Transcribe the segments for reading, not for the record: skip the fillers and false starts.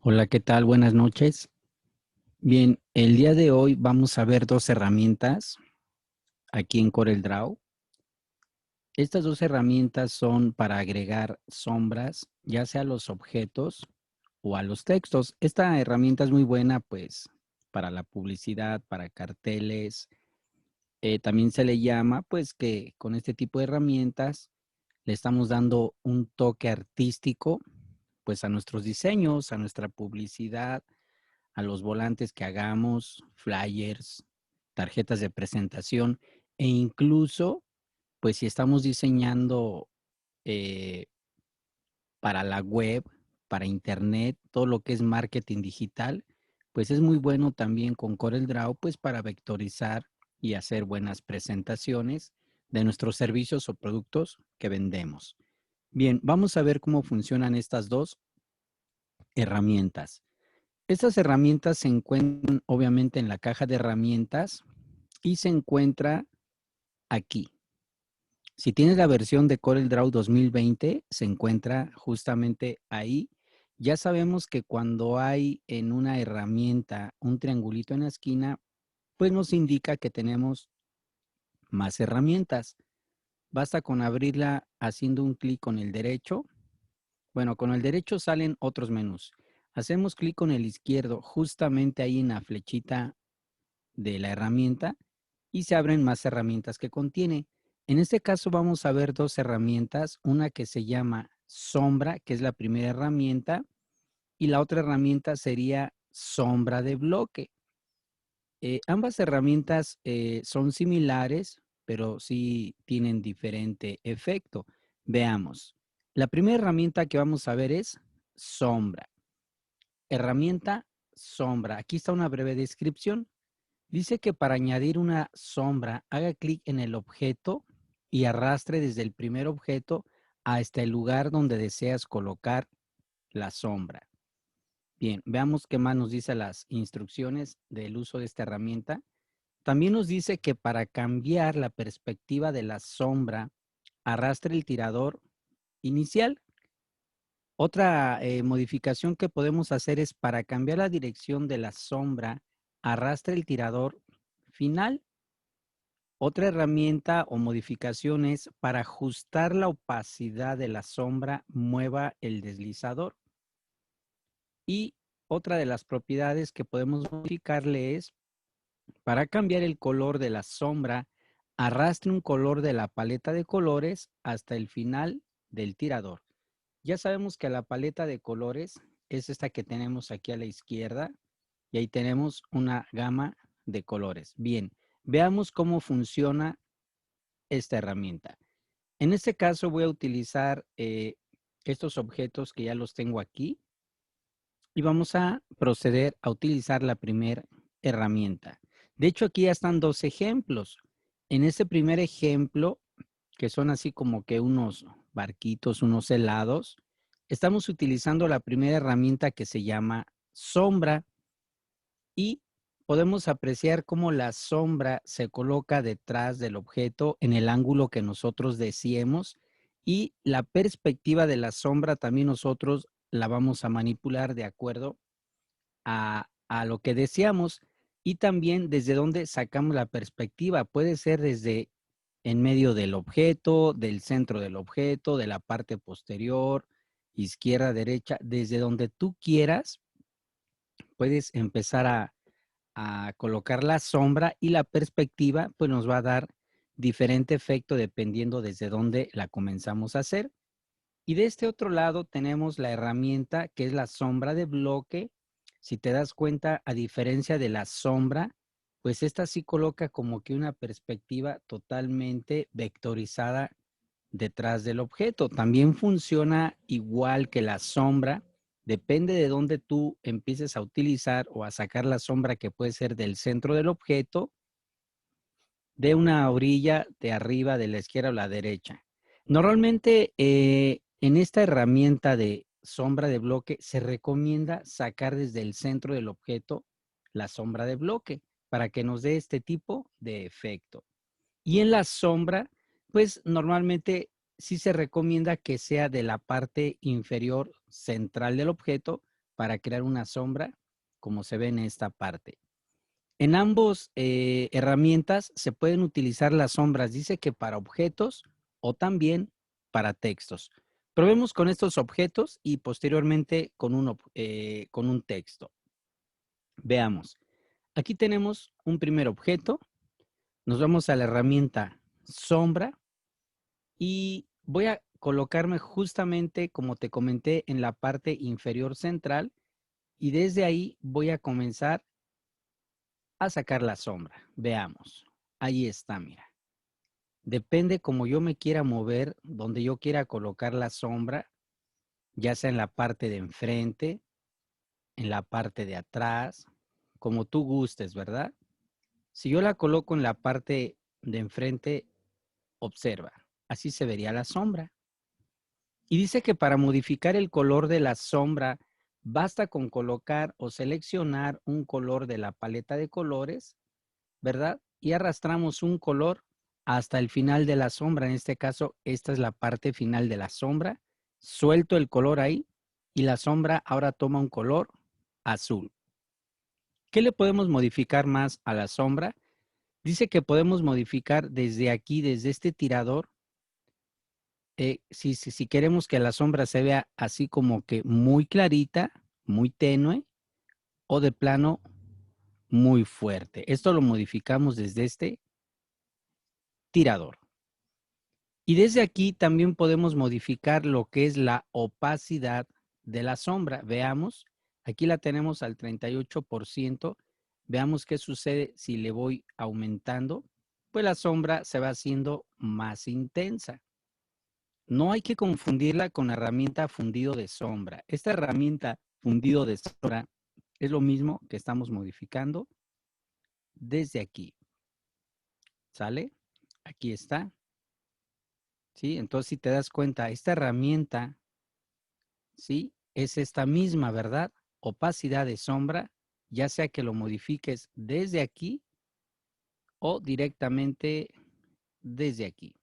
Hola, ¿qué tal? Buenas noches. Bien, el día de hoy vamos a ver dos herramientas aquí en CorelDRAW. Estas dos herramientas son para agregar sombras, ya sea a los objetos o a los textos. Esta herramienta es muy buena, pues, para la publicidad, para carteles. También se le llama, pues, que con este tipo de herramientas le estamos dando un toque artístico, pues, a nuestros diseños, a nuestra publicidad, a los volantes que hagamos, flyers, tarjetas de presentación e incluso, pues si estamos diseñando eh, para la web, para internet, todo lo que es marketing digital, pues es muy bueno también con CorelDRAW, pues para vectorizar y hacer buenas presentaciones de nuestros servicios o productos que vendemos. Bien, vamos a ver cómo funcionan estas dos herramientas. Estas herramientas se encuentran obviamente en la caja de herramientas y se encuentra aquí. Si tienes la versión de CorelDRAW 2020, se encuentra justamente ahí. Ya sabemos que cuando hay en una herramienta un triangulito en la esquina, pues nos indica que tenemos más herramientas. Basta con abrirla haciendo un clic con el derecho. Bueno, con el derecho salen otros menús. Hacemos clic con el izquierdo justamente ahí en la flechita de la herramienta y se abren más herramientas que contiene. En este caso vamos a ver dos herramientas, una que se llama sombra, que es la primera herramienta, y la otra herramienta sería sombra de bloque. Ambas herramientas son similares, pero sí tienen diferente efecto. Veamos. La primera herramienta que vamos a ver es sombra. Herramienta sombra. Aquí está una breve descripción. Dice que para añadir una sombra, haga clic en el objeto y arrastre desde el primer objeto hasta el lugar donde deseas colocar la sombra. Bien, veamos qué más nos dice las instrucciones del uso de esta herramienta. También nos dice que para cambiar la perspectiva de la sombra, arrastre el tirador inicial. Otra modificación que podemos hacer es para cambiar la dirección de la sombra, arrastre el tirador final. Otra herramienta o modificación es para ajustar la opacidad de la sombra, mueva el deslizador. Y otra de las propiedades que podemos modificarle es para cambiar el color de la sombra, arrastre un color de la paleta de colores hasta el final del tirador. Ya sabemos que la paleta de colores es esta que tenemos aquí a la izquierda y ahí tenemos una gama de colores. Bien, veamos cómo funciona esta herramienta. En este caso voy a utilizar estos objetos que ya los tengo aquí y vamos a proceder a utilizar la primera herramienta. De hecho, aquí ya están dos ejemplos. En este primer ejemplo, que son así como que unos barquitos, unos helados, estamos utilizando la primera herramienta que se llama sombra y podemos apreciar cómo la sombra se coloca detrás del objeto en el ángulo que nosotros deseemos y la perspectiva de la sombra también nosotros la vamos a manipular de acuerdo a lo que deseamos y también desde dónde sacamos la perspectiva. Puede ser desde en medio del objeto, del centro del objeto, de la parte posterior, izquierda, derecha, desde donde tú quieras, puedes empezar a colocar la sombra y la perspectiva, pues nos va a dar diferente efecto dependiendo desde dónde la comenzamos a hacer. Y de este otro lado tenemos la herramienta que es la sombra de bloque. Si te das cuenta, a diferencia de la sombra, pues esta sí coloca como que una perspectiva totalmente vectorizada detrás del objeto. También funciona igual que la sombra. Depende de dónde tú empieces a utilizar o a sacar la sombra que puede ser del centro del objeto, de una orilla, de arriba, de la izquierda o la derecha. Normalmente en esta herramienta de sombra de bloque se recomienda sacar desde el centro del objeto la sombra de bloque para que nos dé este tipo de efecto. Y en la sombra, pues normalmente sí se recomienda que sea de la parte inferior central del objeto para crear una sombra, como se ve en esta parte. En ambos herramientas se pueden utilizar las sombras, dice que para objetos o también para textos. Probemos con estos objetos y posteriormente con un texto. Veamos. Aquí tenemos un primer objeto. Nos vamos a la herramienta sombra y voy a colocarme justamente, como te comenté, en la parte inferior central y desde ahí voy a comenzar a sacar la sombra. Veamos. Ahí está, mira. Depende como yo me quiera mover, donde yo quiera colocar la sombra, ya sea en la parte de enfrente, en la parte de atrás, como tú gustes, ¿verdad? Si yo la coloco en la parte de enfrente, observa, así se vería la sombra. Y dice que para modificar el color de la sombra, basta con colocar o seleccionar un color de la paleta de colores, ¿verdad? Y arrastramos un color hasta el final de la sombra. En este caso, esta es la parte final de la sombra. Suelto el color ahí y la sombra ahora toma un color azul. ¿Qué le podemos modificar más a la sombra? Dice que podemos modificar desde aquí, desde este tirador. Si queremos que la sombra se vea así como que muy clarita, muy tenue o de plano muy fuerte. Esto lo modificamos desde este tirador. Y desde aquí también podemos modificar lo que es la opacidad de la sombra. Veamos, aquí la tenemos al 38%. Veamos qué sucede si le voy aumentando. Pues la sombra se va haciendo más intensa. No hay que confundirla con la herramienta fundido de sombra. Esta herramienta fundido de sombra es lo mismo que estamos modificando desde aquí. ¿Sale? Aquí está. ¿Sí? Entonces, si te das cuenta, esta herramienta, ¿sí? Es esta misma, ¿verdad? Opacidad de sombra, ya sea que lo modifiques desde aquí o directamente desde aquí.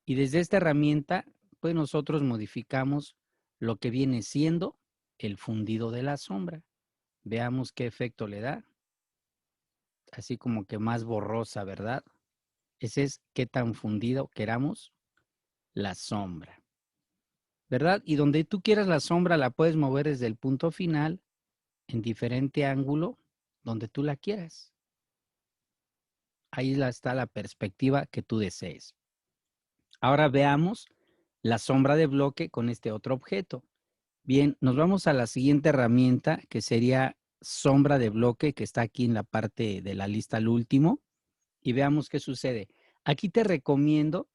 Y desde esta herramienta, pues nosotros modificamos lo que viene siendo el fundido de la sombra. Veamos qué efecto le da. Así como que más borrosa, ¿verdad? Ese es qué tan fundido queramos la sombra, ¿verdad? Y donde tú quieras la sombra la puedes mover desde el punto final en diferente ángulo donde tú la quieras. Ahí está la perspectiva que tú desees. Ahora veamos la sombra de bloque con este otro objeto. Bien, nos vamos a la siguiente herramienta que sería sombra de bloque, que está aquí en la parte de la lista al último. Y veamos qué sucede. Aquí te recomiendo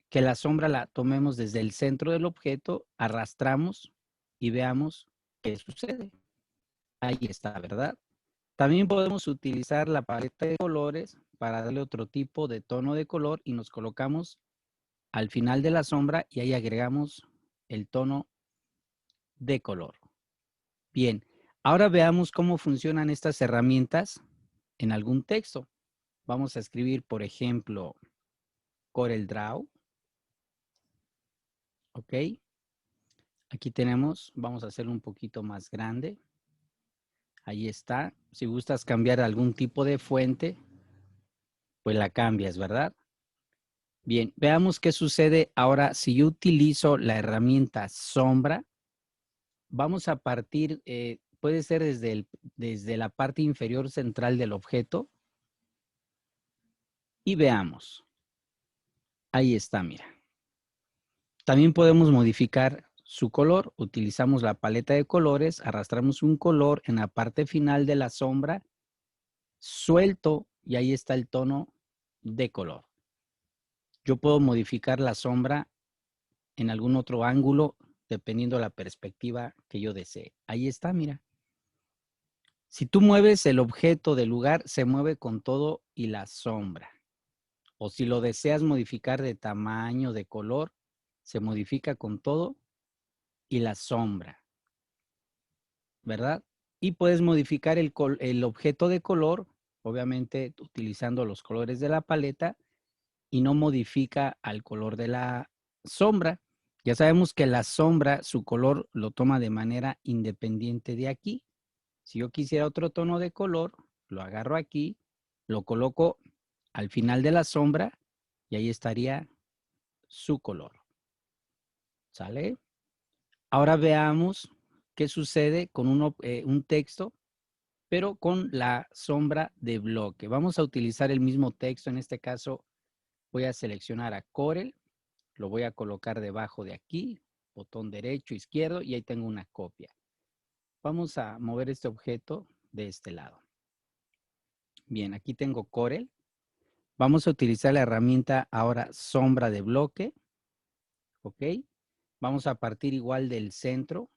que la sombra la tomemos desde el centro del objeto, arrastramos y veamos qué sucede. Ahí está, ¿verdad? También podemos utilizar la paleta de colores para darle otro tipo de tono de color y nos colocamos al final de la sombra y ahí agregamos el tono de color. Bien, ahora veamos cómo funcionan estas herramientas en algún texto. Vamos a escribir, por ejemplo, CorelDRAW. ¿Ok? Aquí tenemos, vamos a hacerlo un poquito más grande. Ahí está. Si gustas cambiar algún tipo de fuente, pues la cambias, ¿verdad? Bien, veamos qué sucede ahora si yo utilizo la herramienta sombra. Vamos a partir, puede ser desde la parte inferior central del objeto. Y veamos. Ahí está, mira. También podemos modificar su color. Utilizamos la paleta de colores, arrastramos un color en la parte final de la sombra, suelto y ahí está el tono de color. Yo puedo modificar la sombra en algún otro ángulo dependiendo de la perspectiva que yo desee. Ahí está, mira. Si tú mueves el objeto del lugar, se mueve con todo y la sombra. O si lo deseas modificar de tamaño, de color, se modifica con todo y la sombra, ¿verdad? Y puedes modificar el objeto de color, obviamente utilizando los colores de la paleta, y no modifica al color de la sombra. Ya sabemos que la sombra, su color lo toma de manera independiente de aquí. Si yo quisiera otro tono de color, lo agarro aquí, lo coloco al final de la sombra y ahí estaría su color. ¿Sale? Ahora veamos qué sucede con un texto, pero con la sombra de bloque. Vamos a utilizar el mismo texto. En este caso, voy a seleccionar a Corel, lo voy a colocar debajo de aquí, botón derecho, izquierdo, y ahí tengo una copia. Vamos a mover este objeto de este lado. Bien, aquí tengo Corel. Vamos a utilizar la herramienta ahora sombra de bloque. ¿Ok? Vamos a partir igual del centro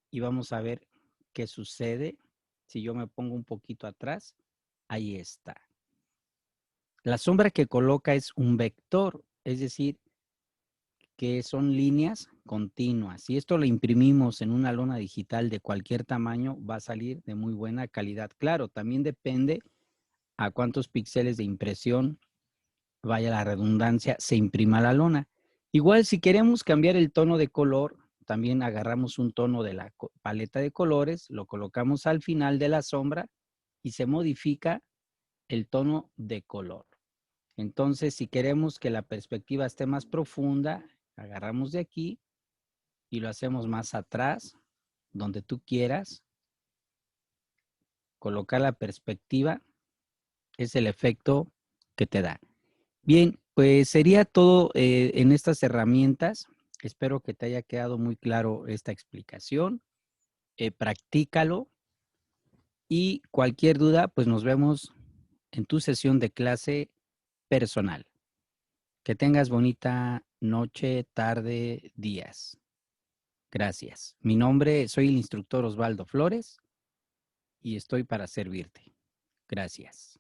y vamos a ver qué sucede si yo me pongo un poquito atrás. Ahí está. La sombra que coloca es un vector, es decir, que son líneas continuas. Si esto lo imprimimos en una lona digital de cualquier tamaño, va a salir de muy buena calidad. Claro, también depende a cuántos píxeles de impresión, vaya la redundancia, se imprima la lona. Igual si queremos cambiar el tono de color, también agarramos un tono de la paleta de colores, lo colocamos al final de la sombra y se modifica el tono de color. Entonces, si queremos que la perspectiva esté más profunda, agarramos de aquí y lo hacemos más atrás, donde tú quieras. Colocar la perspectiva es el efecto que te da. Bien, pues sería todo en estas herramientas. Espero que te haya quedado muy claro esta explicación. Practícalo y cualquier duda, pues nos vemos en tu sesión de clase personal. Que tengas bonita noche, tarde, días. Gracias. Mi nombre, soy el instructor Osvaldo Flores y estoy para servirte. Gracias.